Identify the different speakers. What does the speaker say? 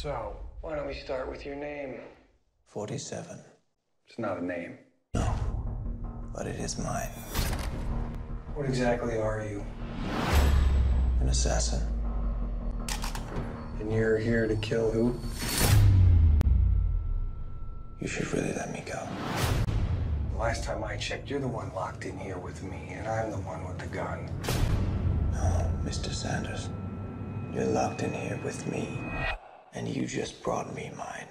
Speaker 1: So, why don't we start with your name?
Speaker 2: 47.
Speaker 1: It's not a name.
Speaker 2: No, but it is mine.
Speaker 1: What exactly are you?
Speaker 2: An assassin.
Speaker 1: And you're here to kill who?
Speaker 2: You should really let me go.
Speaker 1: The last time I checked, you're the one locked in here with me, and I'm the one with the gun.
Speaker 2: No, Mr. Sanders. You're locked in here with me, and you just brought me mine.